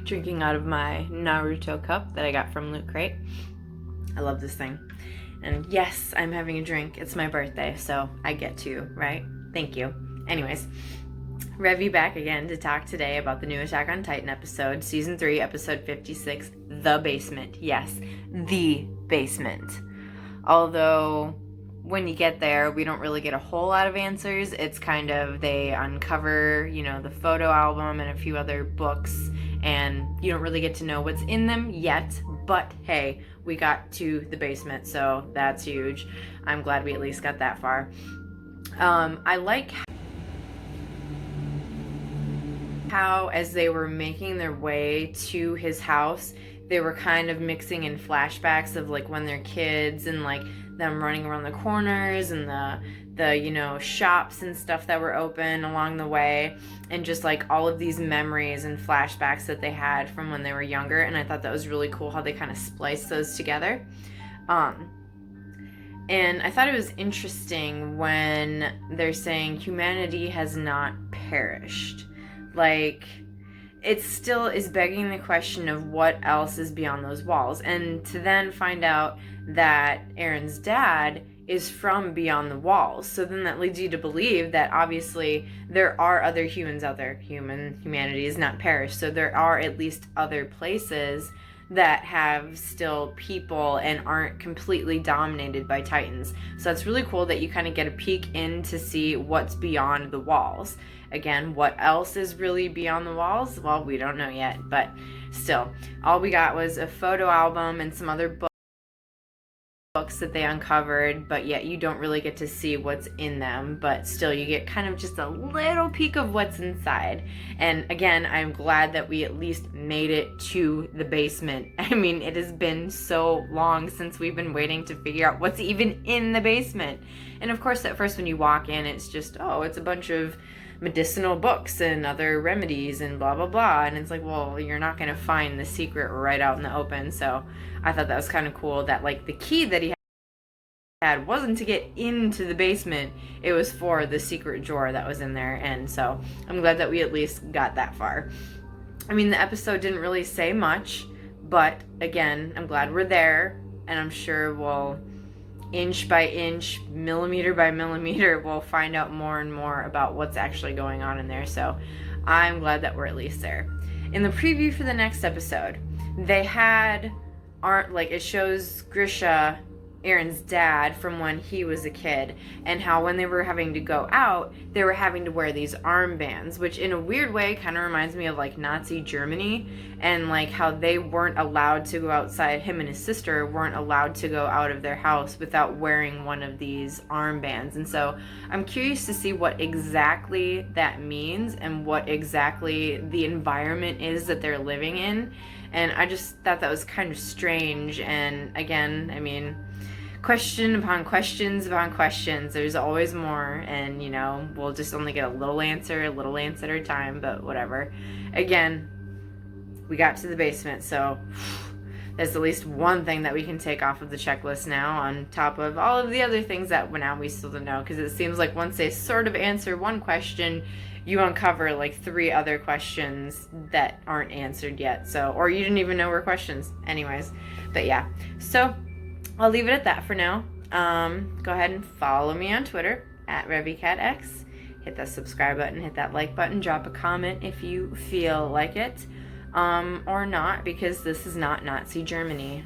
drinking out of my Naruto cup that I got from Loot Crate. I love this thing. And yes, I'm having a drink. It's my birthday, so I get to, right? Thank you. Anyways, Revy back again to talk today about the new Attack on Titan episode, Season 3, Episode 56, The Basement. Yes, The Basement. Although, when you get there, we don't really get a whole lot of answers. It's kind of, they uncover, the photo album and a few other books, and you don't really get to know what's in them yet, but hey, we got to the basement, so that's huge. I'm glad we at least got that far. I like how as they were making their way to his house, they were kind of mixing in flashbacks of like when they're kids and like them running around the corners and the shops and stuff that were open along the way, and just like all of these memories and flashbacks that they had from when they were younger. And I thought that was really cool how they kind of spliced those together. And I thought it was interesting when they're saying humanity has not perished. Like, it still is begging the question of what else is beyond those walls. And to then find out that Eren's dad is from beyond the walls. So then that leads you to believe that obviously there are other humans out there. Humanity is not perished. So there are at least other places that have still people and aren't completely dominated by Titans. So it's really cool that you kind of get a peek in to see what's beyond the walls. Again, what else is really beyond the walls? Well, we don't know yet, but still, all we got was a photo album and some other books that they uncovered, but yet you don't really get to see what's in them, but still you get kind of just a little peek of what's inside. And again, I'm glad that we at least made it to the basement. I mean, it has been so long since we've been waiting to figure out what's even in the basement. And of course, at first when you walk in, it's just, oh, it's a bunch of medicinal books and other remedies and blah blah blah, and it's like, well, you're not going to find the secret right out in the open. So I thought that was kind of cool that like the key that he had wasn't to get into the basement, it was for the secret drawer that was in there. And so I'm glad that we at least got that far. I mean, the episode didn't really say much, but again, I'm glad we're there, and I'm sure we'll inch by inch, millimeter by millimeter, we'll find out more and more about what's actually going on in there. So I'm glad that we're at least there. In the preview for the next episode, they it shows Grisha, Eren's dad, from when he was a kid, and how when they were having to go out, they were having to wear these armbands, which in a weird way kind of reminds me of like Nazi Germany, and like how they weren't allowed to go outside, him and his sister weren't allowed to go out of their house without wearing one of these armbands. And so I'm curious to see what exactly that means and what exactly the environment is that they're living in. And I just thought that was kind of strange. And again, I mean, question upon questions upon questions. There's always more, and we'll just only get a little answer at a time, but whatever. Again, we got to the basement, so there's at least one thing that we can take off of the checklist now, on top of all of the other things that now we still don't know, because it seems like once they sort of answer one question, you uncover like 3 other questions that aren't answered yet. So, or you didn't even know were questions. Anyways, but yeah. So I'll leave it at that for now. Go ahead and follow me on Twitter at RevyCatX. Hit that subscribe button, hit that like button, drop a comment if you feel like it, or not, because this is not Nazi Germany.